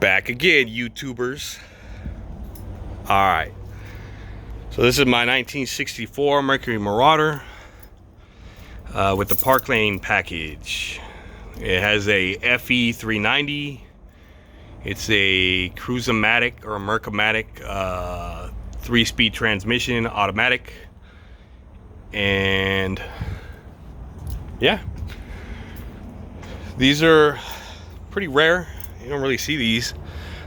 Back again, YouTubers. Alright, so this is my 1964 Mercury Marauder with the Park Lane package. It has a FE 390. It's a Cruise-O-Matic or a Merc-O-Matic 3-speed transmission, automatic. And yeah, these are pretty rare. You don't really see these.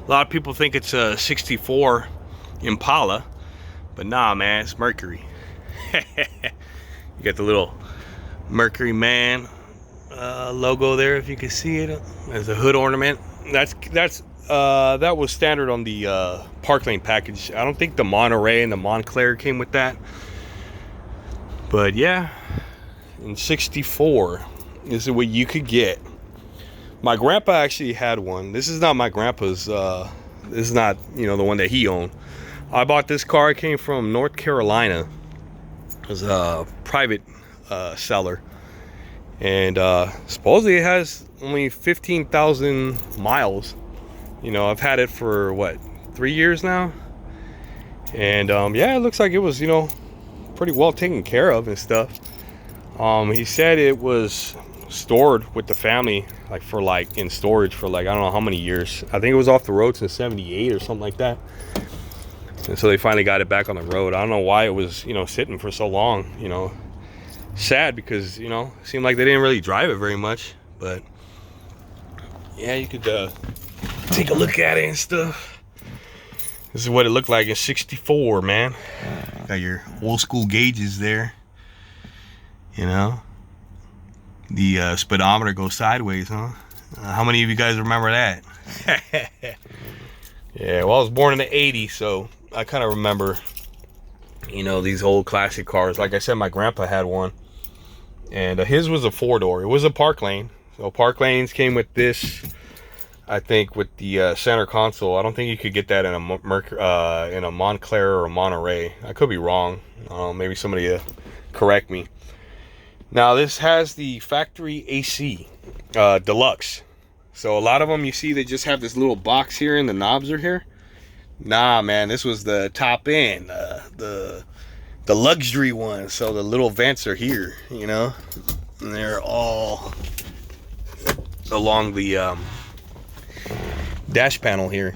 A lot of people think it's a 64 Impala, but nah, man, it's Mercury. You got the little Mercury Man logo there, if you can see it as a hood ornament. That was standard on the Park Lane package. I don't think the Monterey and the Montclair came with that, but yeah, in 64, this is what you could get. My grandpa actually had one. This is not my grandpa's. This is not, you know, the one that he owned. I bought this car. It came from North Carolina. It was a private seller, and supposedly it has only 15,000 miles. You know, I've had it for what, 3 years now, and yeah, it looks like it was, you know, pretty well taken care of and stuff. He said it was stored with the family, like in storage for like I don't know how many years. I think it was off the road since 78 or something like that, and so they finally got it back on the road. I don't know why it was, you know, sitting for so long. You know, sad, because, you know, it seemed like they didn't really drive it very much. But yeah, you could take a look at it and stuff. This is what it looked like in 64, man. Got your old school gauges there, you know. The speedometer goes sideways, huh? How many of you guys remember that? Yeah, well, I was born in the 80s, so I kind of remember, you know, these old classic cars. Like I said, my grandpa had one, and his was a 4-door. It was a Park Lane. So Park Lanes came with this, I think, with the center console. I don't think you could get that in a Montclair or a Monterey. I could be wrong. Maybe somebody correct me. Now this has the factory AC deluxe. So a lot of them you see, they just have this little box here and the knobs are here. Nah, man, this was the top end, the luxury one. So the little vents are here, you know, and they're all along the dash panel here.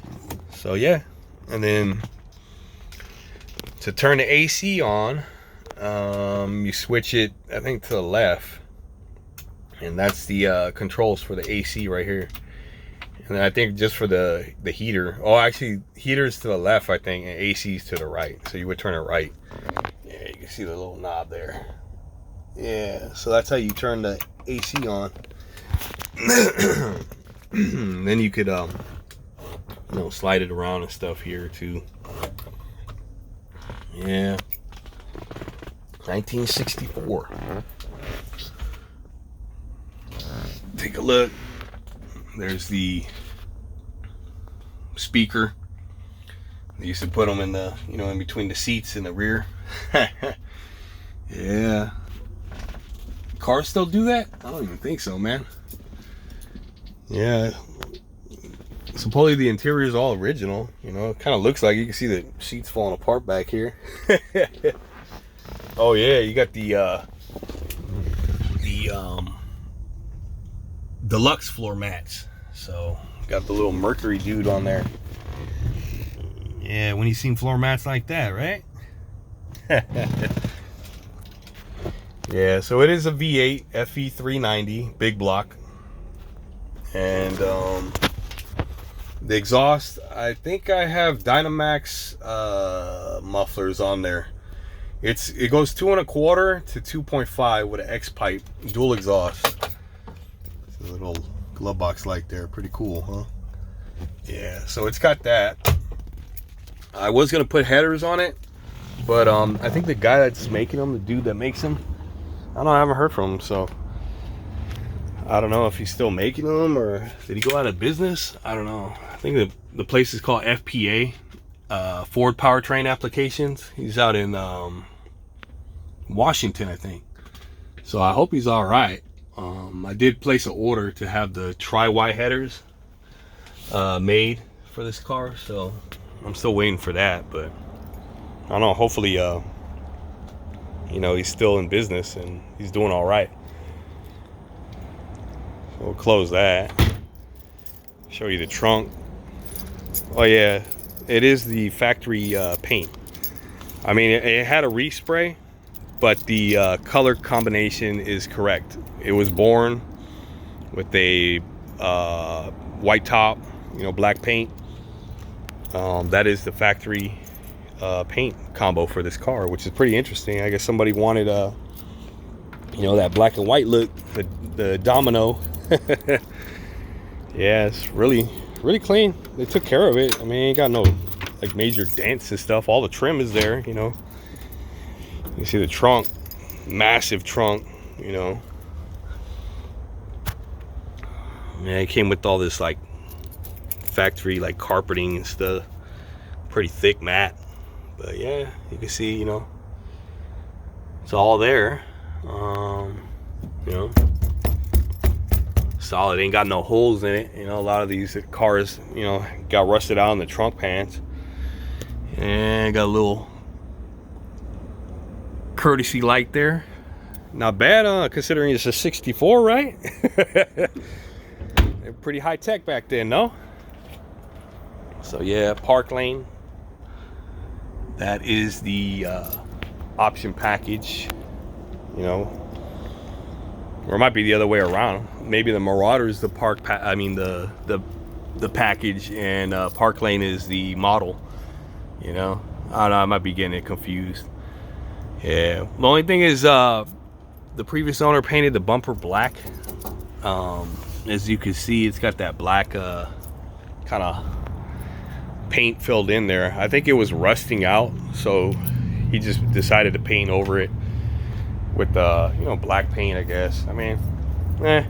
So yeah, and then to turn the AC on, you switch it, I think, to the left, and that's the controls for the AC right here. And then I think just for the heater, oh, actually heater's to the left, I think, and AC's to the right. So you would turn it right. Yeah, you can see the little knob there. Yeah, so that's how you turn the AC on. Then you could you know, slide it around and stuff here too. Yeah, 1964. Take a look. There's the speaker. They used to put them in the, you know, in between the seats in the rear. Yeah. Cars still do that? I don't even think so, man. Yeah. Supposedly the interior is all original. You know, it kind of looks like, you can see the seats falling apart back here. Oh yeah, you got the deluxe floor mats. So got the little Mercury dude on there. Yeah, when you seen floor mats like that, right? Yeah, so it is a V8 FE 390 big block, and the exhaust, I think I have Dynamax mufflers on there. It goes 2 1/4 to 2.5 with an X pipe dual exhaust. It's a little glove box light there, pretty cool, huh? Yeah, so it's got that. I was gonna put headers on it, but I think the guy that's making them, the dude that makes them, I don't know, I haven't heard from him, so I don't know if he's still making them or did he go out of business. I don't know. I think the place is called FPA, Ford Powertrain Applications. He's out in Washington, I think. So I hope he's all right. I did place an order to have the tri-Y headers made for this car, so I'm still waiting for that. But I don't know, hopefully you know, he's still in business and he's doing all right. So we'll close that, show you the trunk. Oh yeah, it is the factory paint. I mean, it had a respray, but the color combination is correct. It was born with a white top, you know, black paint. That is the factory paint combo for this car, which is pretty interesting. I guess somebody wanted you know, that black and white look, the domino. Yeah, it's really clean. They took care of it. I mean, ain't got no like major dents and stuff. All the trim is there, you know. You see the trunk, massive trunk, you know. Yeah, it came with all this like factory like carpeting and stuff, pretty thick mat. But yeah, you can see, you know, it's all there. You know, solid, ain't got no holes in it. You know, a lot of these cars, you know, got rusted out in the trunk pans. And got a little courtesy light there. Not bad, considering it's a 64, right? They're pretty high tech back then, no? So yeah, park lane. That is the option package, you know. Or it might be the other way around. Maybe the Marauder is the the package, and park lane is the model. You know, I don't know, I might be getting it confused. Yeah, the only thing is the previous owner painted the bumper black. As you can see, it's got that black kind of paint filled in there. I think it was rusting out, so he just decided to paint over it with you know, black paint, I guess. I mean, it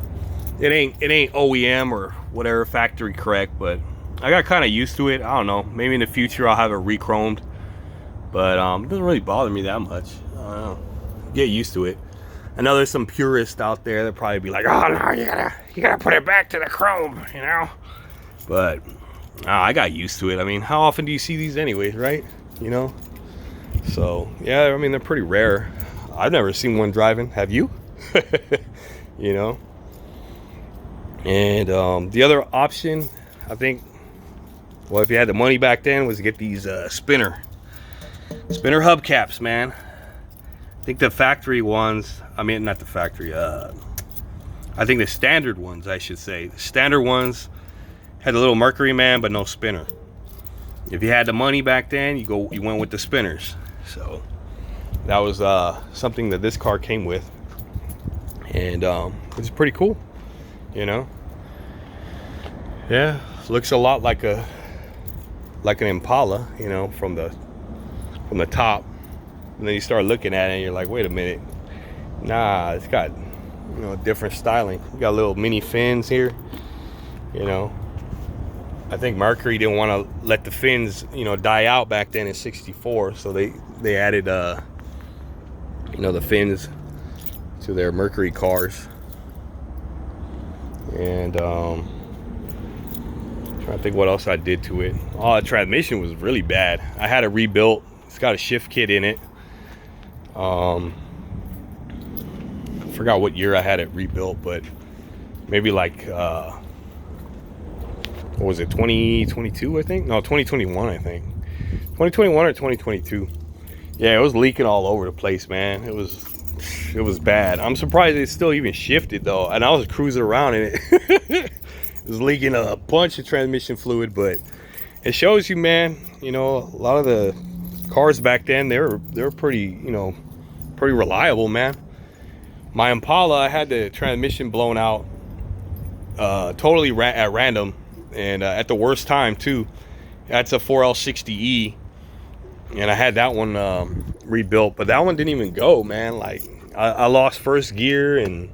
ain't OEM or whatever, factory correct, but I got kind of used to it. I don't know, maybe in the future I'll have it re-chromed, but it doesn't really bother me that much. I don't know, get used to it. I know there's some purists out there that probably be like, oh no, you gotta put it back to the chrome, you know. But I got used to it. I mean, how often do you see these anyways, right? You know. So yeah, I mean, they're pretty rare. I've never seen one driving. Have you? You know. And the other option, I think, well, if you had the money back then, was to get these spinner hubcaps, man. I think the factory ones, I mean, not the factory, I think the standard ones, I should say. The standard ones had a little Mercury man, but no spinner. If you had the money back then, you went with the spinners. So that was something that this car came with. And it's pretty cool, you know. Yeah, looks a lot like an Impala, you know, from the top. And then you start looking at it and you're like, wait a minute, nah, it's got, you know, different styling. You got little mini fins here, you know. I think Mercury didn't want to let the fins, you know, die out back then in '64, so they added you know, the fins to their Mercury cars. And trying to think what else I did to it. Oh, the transmission was really bad. I had it rebuilt. It's got a shift kit in it. I forgot what year I had it rebuilt, but maybe like what was it, 2022, I think? No, 2021, I think. 2021 or 2022. Yeah, it was leaking all over the place, man. It was bad. I'm surprised it still even shifted though, and I was cruising around in it. It was leaking a bunch of transmission fluid, but it shows you, man, you know, a lot of the cars back then, they're pretty, you know, pretty reliable, man. My Impala, I had the transmission blown out totally at random, and at the worst time too. That's a 4L60E, and I had that one rebuilt, but that one didn't even go, man. Like I lost first gear and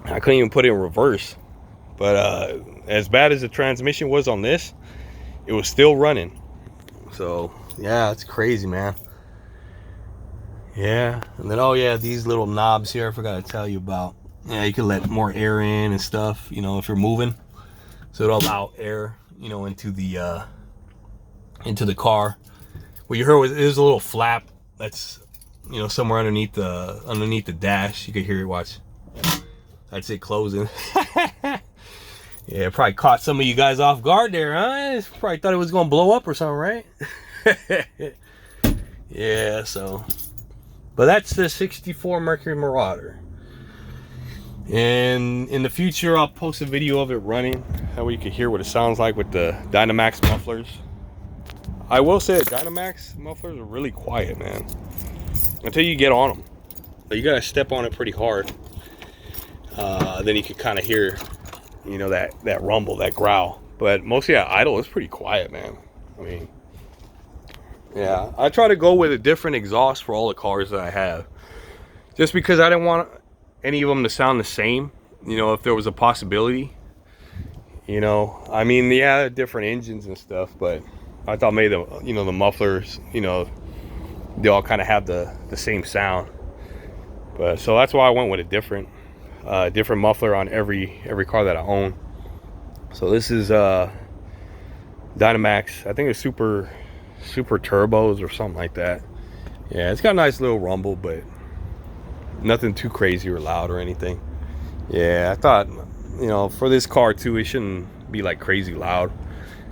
I couldn't even put it in reverse. But as bad as the transmission was on this, it was still running. So yeah, it's crazy, man. Yeah, and then, oh yeah, these little knobs here I forgot to tell you about. Yeah, you can let more air in and stuff, you know, if you're moving, so it'll allow air, you know, into the car. What you heard was, there's a little flap that's, you know, somewhere underneath the dash. You could hear it. Watch. That's it closing. Yeah, probably caught some of you guys off guard there, huh? Probably thought it was gonna blow up or something, right? Yeah, so. But that's the 64 Mercury Marauder. And in the future, I'll post a video of it running. That way you can hear what it sounds like with the Dynamax mufflers. I will say that Dynamax mufflers are really quiet, man. Until you get on them. You gotta step on it pretty hard. Then you can kind of hear, you know, that rumble, that growl. But mostly at idle, it's pretty quiet, man. I mean, yeah. I try to go with a different exhaust for all the cars that I have. Just because I didn't want any of them to sound the same, you know, if there was a possibility. You know, I mean, yeah, different engines and stuff, but I thought maybe the, you know, the mufflers, you know, they all kind of have the same sound. But so that's why I went with a different muffler on every car that I own. So this is Dynamax. I think it's super turbos or something like that. Yeah, it's got a nice little rumble, but nothing too crazy or loud or anything. Yeah, I thought, you know, for this car too, it shouldn't be like crazy loud.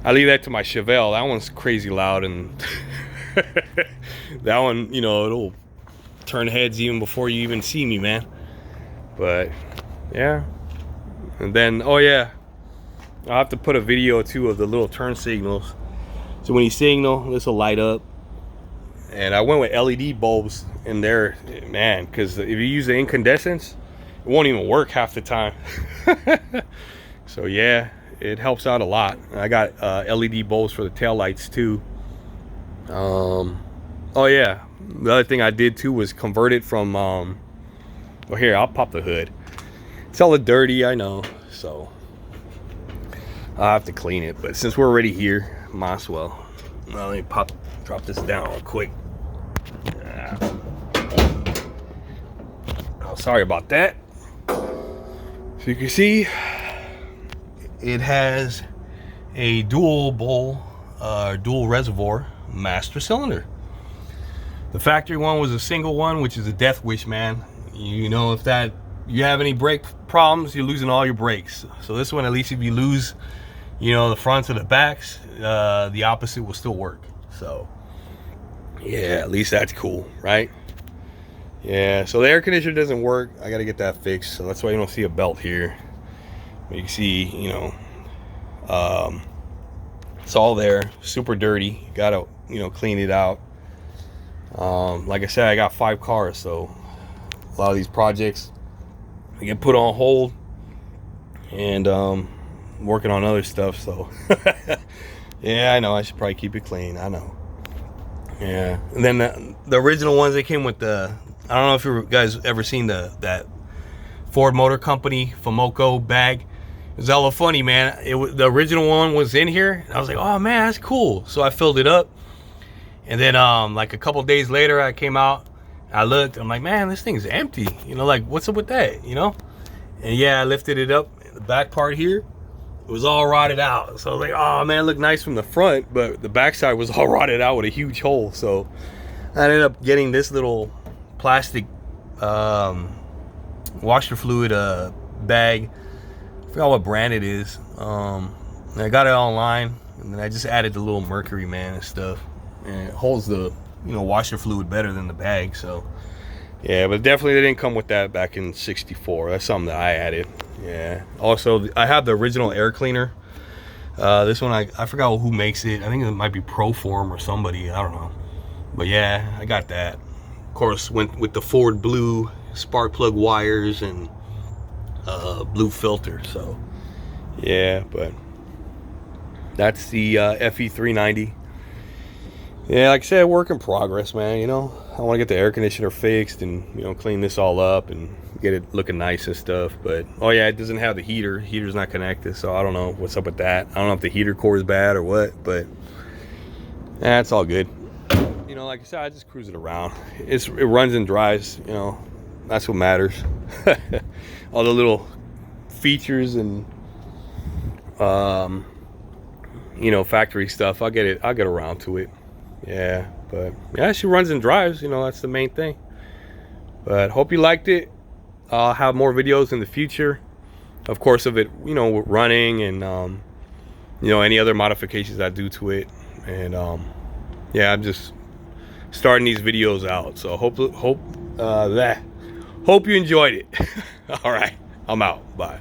I leave that to my Chevelle. That one's crazy loud, and that one, you know, it'll turn heads even before you even see me, man. But yeah. And then, oh yeah, I'll have to put a video too of the little turn signals. So when you signal, this will light up. And I went with LED bulbs in there, man, because if you use the incandescents, it won't even work half the time. So yeah, it helps out a lot. I got LED bulbs for the tail lights too. Oh yeah, the other thing I did too was convert it from well, here, I'll pop the hood. It's all dirty, I know, so I'll have to clean it. But since we're already here, might as well. Well, let me drop this down real quick. Oh, sorry about that. So you can see, it has a dual reservoir master cylinder. The factory one was a single one, which is a death wish, man. You know, if you have any brake problems, you're losing all your brakes. So this one, at least if you lose, you know, the fronts or the backs, the opposite will still work. So yeah, at least that's cool, right? Yeah, so the air conditioner doesn't work. I got to get that fixed. So that's why you don't see a belt here. But you can see, you know, it's all there, super dirty. Got to, you know, clean it out. Like I said, I got 5 cars, so a lot of these projects get put on hold, and working on other stuff. So yeah, I know I should probably keep it clean. I know. Yeah, and then the original ones, they came with the, I don't know if you guys ever seen that Ford Motor Company Fomoco bag. It was hella funny, man. The original one was in here, and I was like, oh man, that's cool. So I filled it up, and then like a couple days later, I came out, I looked, I'm like, man, this thing's empty. You know, like, what's up with that, you know? And yeah, I lifted it up, the back part here, it was all rotted out. So I was like, oh man, it looked nice from the front, but the backside was all rotted out with a huge hole. So I ended up getting this little plastic washer fluid bag. I forgot what brand it is. And I got it online, and then I just added the little Mercury, man, and stuff. And it holds the, you know, washer fluid better than the bag. So yeah, but definitely they didn't come with that back in '64. That's something that I added. Yeah. Also, I have the original air cleaner. This one, I forgot who makes it. I think it might be Proform or somebody. I don't know. But yeah, I got that. Of course, went with the Ford blue spark plug wires and blue filter. So yeah, but that's the FE390. Yeah, like I said, work in progress, man. You know, I want to get the air conditioner fixed and, you know, clean this all up and get it looking nice and stuff. But oh yeah, it doesn't have the heater. Heater's not connected, so I don't know what's up with that. I don't know if the heater core is bad or what, but that's all good. You know, like I said, I just cruise it around. It runs and drives. You know, that's what matters. All the little features and you know, factory stuff. I'll get around to it. Yeah, but yeah, she runs and drives, you know, that's the main thing. But hope you liked it. I'll have more videos in the future, of course, of it, you know, running and you know, any other modifications I do to it. And yeah, I'm just starting these videos out, so hope you enjoyed it. All right, I'm out. Bye.